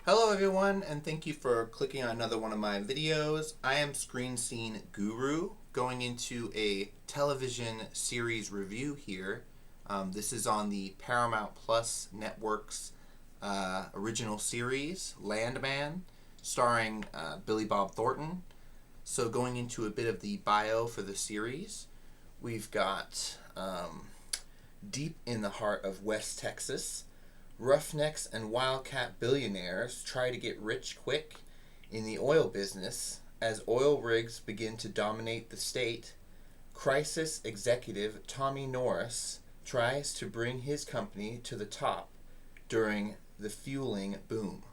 Hello everyone, and thank you for clicking on another one of my videos. I am Screen Scene Guru, going into a television series review here. This is on the Paramount Plus Network's original series, Landman, starring Billy Bob Thornton. So going into a bit of the bio for the series, we've got deep in the heart of West Texas, roughnecks and wildcat billionaires try to get rich quick in the oil business as oil rigs begin to dominate the state. Crisis executive Tommy Norris tries to bring his company to the top during the fueling boom.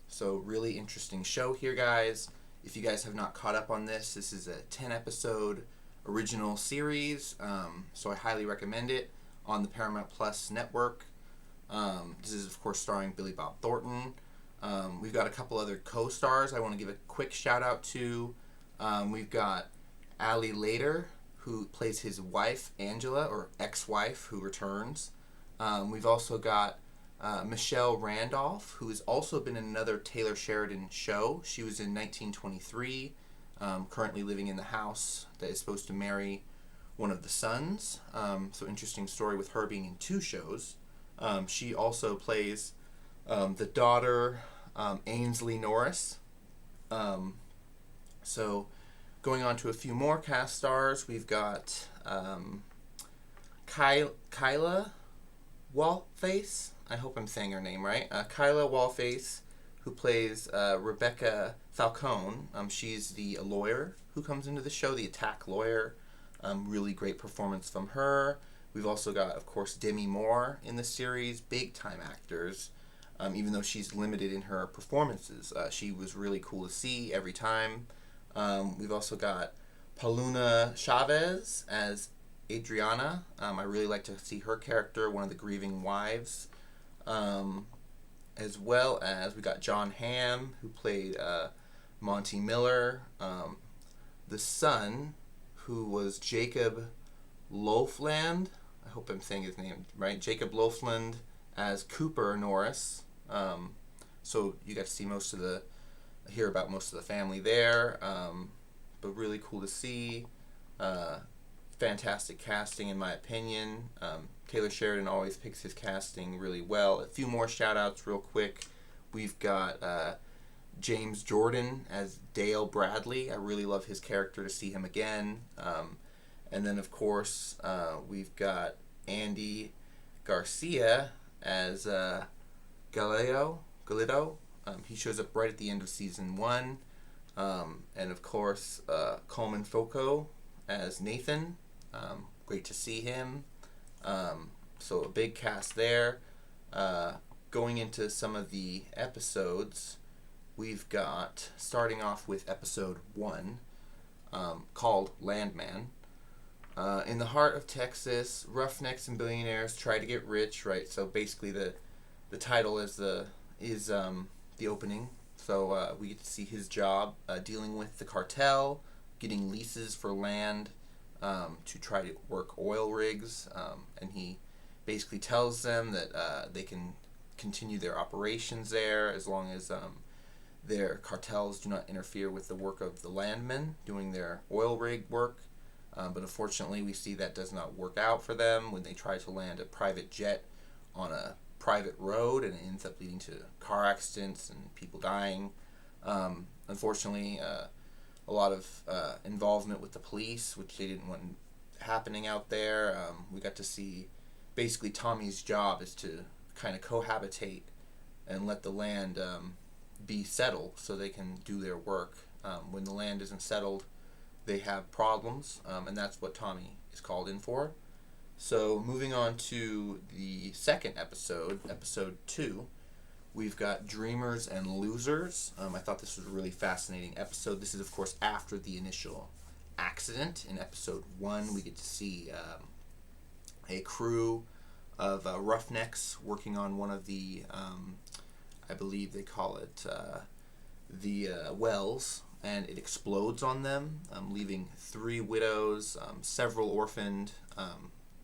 So, really interesting show here, guys. If you guys have not caught up on this, this is a 10 episode original series, so I highly recommend it on the Paramount Plus network. This is, of course, starring Billy Bob Thornton. We've got a couple other co-stars I want to give a quick shout out to. We've got Ali Later, who plays his wife, Angela, or ex-wife, who returns. We've also got Michelle Randolph, who has also been in another Taylor Sheridan show. She was in 1923, currently living in the house that is supposed to marry one of the sons. So interesting story with her being in two shows. She also plays the daughter, Ainsley Norris. So going on to a few more cast stars, we've got Kyla Wallface. I hope I'm saying her name right. Kyla Wallface, who plays Rebecca Falcone. She's the lawyer who comes into the show, the attack lawyer. Really great performance from her. We've also got, of course, Demi Moore in the series, big-time actors. Even though she's limited in her performances, she was really cool to see every time. We've also got Paulina Chavez as Adriana. I really like to see her character, one of the grieving wives. As well as we got John Hamm, who played Monty Miller. The son, who was Jacob Loafland. I hope I'm saying his name right. Jacob Loafland as Cooper Norris. So you got to see hear about most of the family there. But really cool to see. Fantastic casting, in my opinion. Taylor Sheridan always picks his casting really well. A few more shout outs, real quick. We've got James Jordan as Dale Bradley. I really love his character, to see him again. And then, of course, we've got Andy Garcia as Galileo. He shows up right at the end of season 1. And, of course, Coleman Foco as Nathan. Great to see him. So a big cast there. Going into some of the episodes, we've got, starting off with episode 1, called Landman. In the heart of Texas, roughnecks and billionaires try to get rich, right? So basically the title is the opening. So we get to see his job dealing with the cartel, getting leases for land to try to work oil rigs, and he basically tells them that they can continue their operations there as long as their cartels do not interfere with the work of the landmen doing their oil rig work. But unfortunately, we see that does not work out for them when they try to land a private jet on a private road, and it ends up leading to car accidents and people dying. Unfortunately, a lot of involvement with the police, which they didn't want happening out there. We got to see basically Tommy's job is to kind of cohabitate and let the land be settled so they can do their work. When the land isn't settled, they have problems, and that's what Tommy is called in for. So moving on to the second episode, episode 2, we've got Dreamers and Losers. I thought this was a really fascinating episode. This is, of course, after the initial accident. In episode 1, we get to see a crew of roughnecks working on one of the, I believe they call it the wells, and it explodes on them, leaving 3 widows, several orphaned,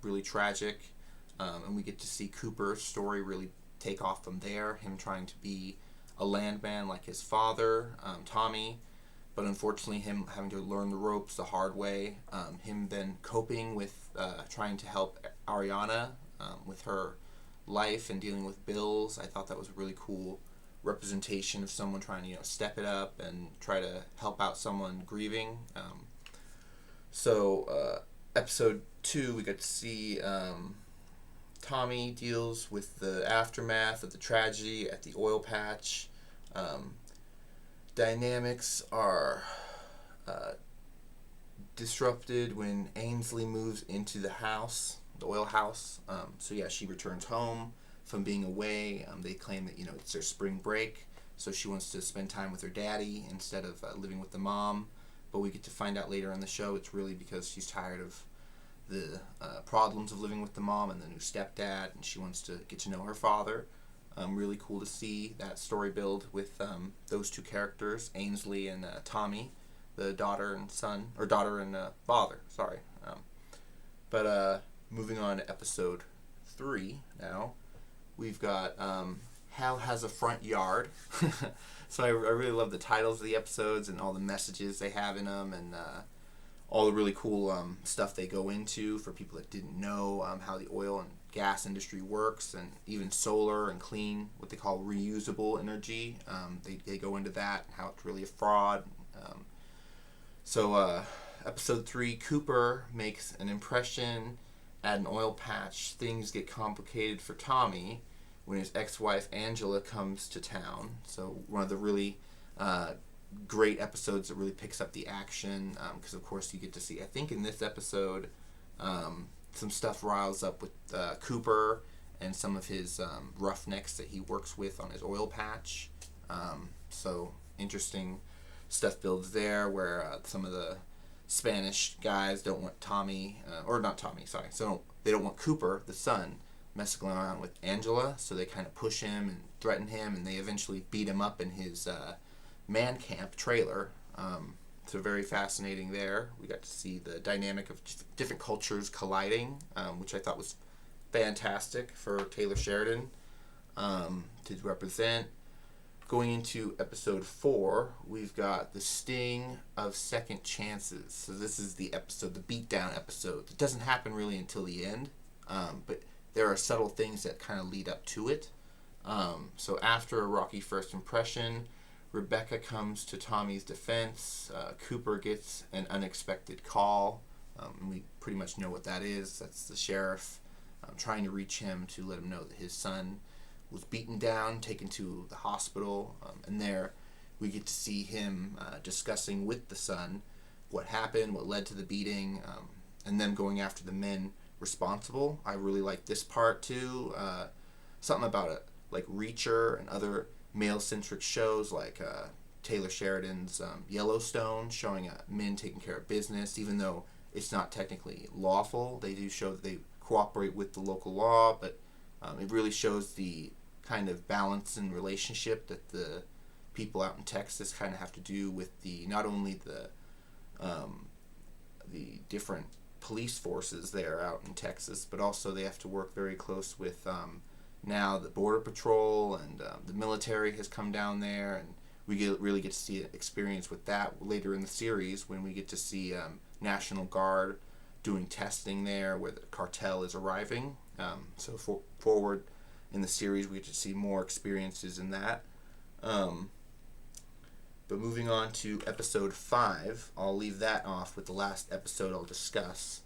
really tragic. And we get to see Cooper's story really take off from there, him trying to be a landman like his father, Tommy, but unfortunately him having to learn the ropes the hard way, him then coping with trying to help Ariana with her life and dealing with bills. I thought that was a really cool representation of someone trying to step it up and try to help out someone grieving. Episode 2, we got to see Tommy deals with the aftermath of the tragedy at the oil patch. Dynamics are disrupted when Ainsley moves into the house, the oil house. She returns home from being away. They claim that it's their spring break, so she wants to spend time with her daddy instead of living with the mom. But we get to find out later in the show it's really because she's tired of the problems of living with the mom and the new stepdad, and she wants to get to know her father. Really cool to see that story build with those two characters, Ainsley and Tommy, the daughter and father. Sorry. Moving on to episode 3 now, we've got Hal Has a Front Yard. So I really love the titles of the episodes and all the messages they have in them, and all the really cool stuff they go into for people that didn't know how the oil and gas industry works, and even solar and clean, what they call reusable energy. They go into that and how it's really a fraud. Episode 3, Cooper makes an impression at an oil patch. Things get complicated for Tommy when his ex-wife Angela comes to town. So one of the really great episodes that really picks up the action, because of course you get to see, I think in this episode, some stuff riles up with Cooper and some of his roughnecks that he works with on his oil patch. So interesting stuff builds there, where some of the Spanish guys don't want they don't want Cooper, the son, messing around with Angela, so they kind of push him and threaten him, and they eventually beat him up in his man camp trailer. So very fascinating there. We got to see the dynamic of different cultures colliding, which I thought was fantastic for Taylor Sheridan to represent. Going into episode 4, we've got the sting of second chances. So this is the episode, the beatdown episode. It doesn't happen really until the end, but there are subtle things that kind of lead up to it. So after a rocky first impression, Rebecca comes to Tommy's defense. Cooper gets an unexpected call. And we pretty much know what that is. That's the sheriff trying to reach him to let him know that his son was beaten down, taken to the hospital. And there we get to see him discussing with the son what happened, what led to the beating, and them going after the men responsible. I really like this part too. Something about it, like Reacher and other male-centric shows like Taylor Sheridan's Yellowstone, showing men taking care of business, even though it's not technically lawful. They do show that they cooperate with the local law, but it really shows the kind of balance and relationship that the people out in Texas kind of have to do with not only the different police forces there out in Texas, but also they have to work very close with now the Border Patrol, and the military has come down there, and we really get to see an experience with that later in the series when we get to see National Guard doing testing there where the cartel is arriving. Forward in the series, we get to see more experiences in that. But moving on to episode 5, I'll leave that off with the last episode I'll discuss,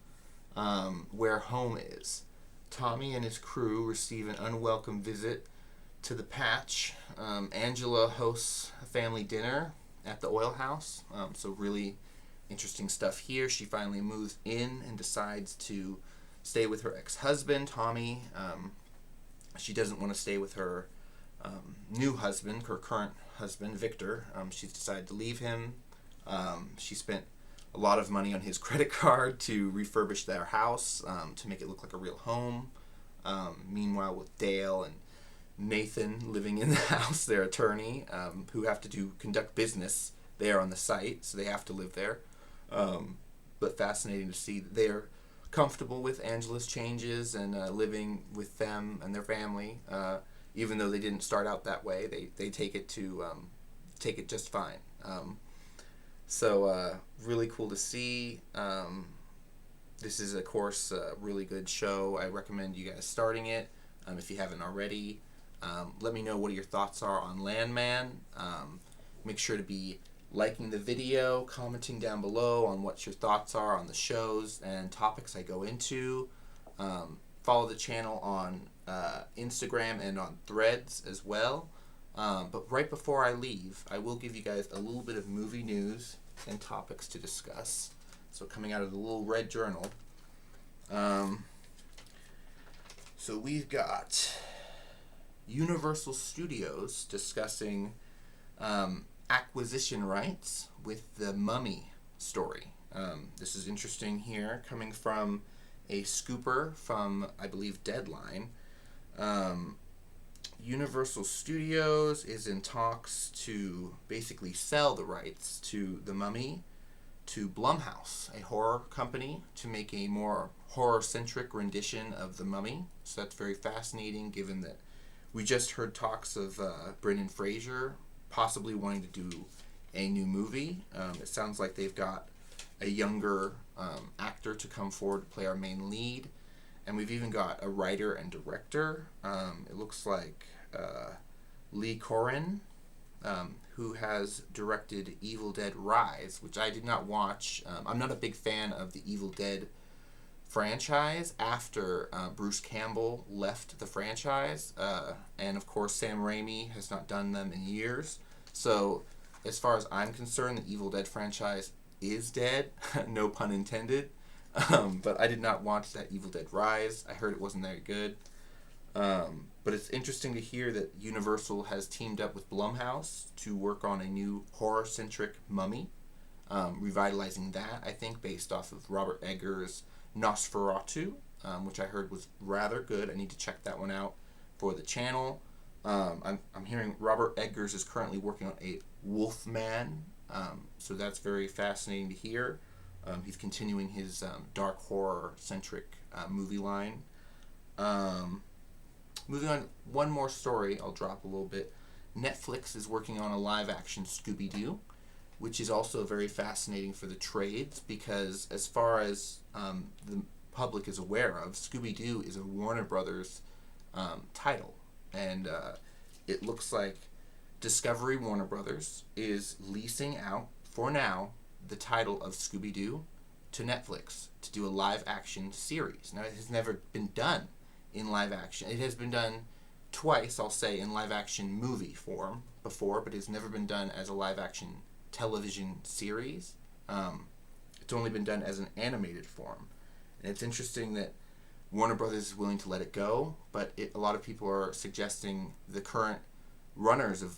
Where Home Is. Tommy and his crew receive an unwelcome visit to the patch. Angela hosts a family dinner at the oil house. So really interesting stuff here. She finally moves in and decides to stay with her ex-husband, Tommy. She doesn't want to stay with her new husband, her current husband, Victor. She's decided to leave him. She spent a lot of money on his credit card to refurbish their house to make it look like a real home. Meanwhile, with Dale and Nathan living in the house, their attorney, who have to conduct business there on the site, so they have to live there. But fascinating to see that they're comfortable with Angela's changes and living with them and their family. even though they didn't start out that way, they take it just fine. So really cool to see. This is, of course, a really good show. I recommend you guys starting it if you haven't already. Let me know what your thoughts are on Landman. Make sure to be liking the video, commenting down below on what your thoughts are on the shows and topics I go into. Follow the channel on Instagram and on Threads as well. But right before I leave, I will give you guys a little bit of movie news and topics to discuss. So coming out of the little red journal. So we've got Universal Studios discussing acquisition rights with the Mummy story. This is interesting here, coming from a scooper from, I believe, Deadline. Universal Studios is in talks to basically sell the rights to The Mummy to Blumhouse, a horror company, to make a more horror-centric rendition of The Mummy. So that's very fascinating, given that we just heard talks of Brendan Fraser possibly wanting to do a new movie. It sounds like they've got a younger actor to come forward to play our main lead. And we've even got a writer and director. It looks like Lee Corin, who has directed Evil Dead Rise, which I did not watch. I'm not a big fan of the Evil Dead franchise after Bruce Campbell left the franchise. And of course, Sam Raimi has not done them in years. So as far as I'm concerned, the Evil Dead franchise is dead. No pun intended. But I did not watch that Evil Dead Rise. I heard it wasn't very good. But it's interesting to hear that Universal has teamed up with Blumhouse to work on a new horror-centric Mummy, revitalizing that, I think, based off of Robert Eggers' Nosferatu, which I heard was rather good. I need to check that one out for the channel. I'm hearing Robert Eggers is currently working on a Wolfman, so that's very fascinating to hear. He's continuing his dark horror-centric movie line. Moving on, one more story I'll drop a little bit. Netflix is working on a live-action Scooby-Doo, which is also very fascinating for the trades, because as far as the public is aware of, Scooby-Doo is a Warner Brothers title. And it looks like Discovery Warner Brothers is leasing out, for now, the title of Scooby-Doo to Netflix to do a live-action series. Now, it has never been done in live-action. It has been done twice, I'll say, in live-action movie form before, but it's never been done as a live-action television series. It's only been done as an animated form. And it's interesting that Warner Brothers is willing to let it go, but a lot of people are suggesting the current runners of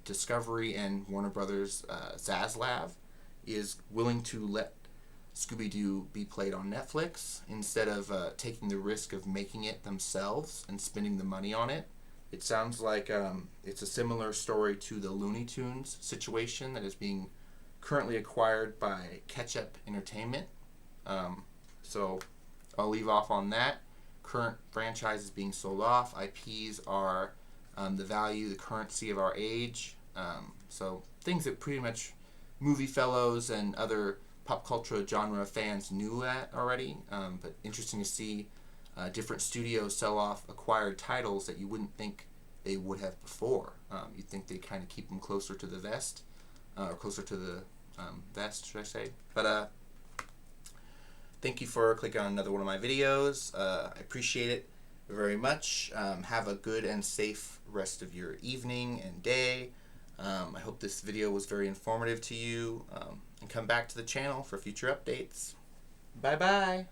Discovery and Warner Brothers, Zaslav, is willing to let Scooby-Doo be played on Netflix instead of taking the risk of making it themselves and spending the money on it. It sounds like it's a similar story to the Looney Tunes situation that is being currently acquired by Ketchup Entertainment. So I'll leave off on that. Current franchises being sold off. IPs are the value, the currency of our age. So things that pretty much movie fellows and other pop culture genre fans knew that already. But interesting to see different studios sell off acquired titles that you wouldn't think they would have before. You'd think they'd kind of keep them closer to the vest, or closer to the vest, should I say. But thank you for clicking on another one of my videos. I appreciate it very much. Have a good and safe rest of your evening and day. I hope this video was very informative to you. And come back to the channel for future updates. Bye-bye.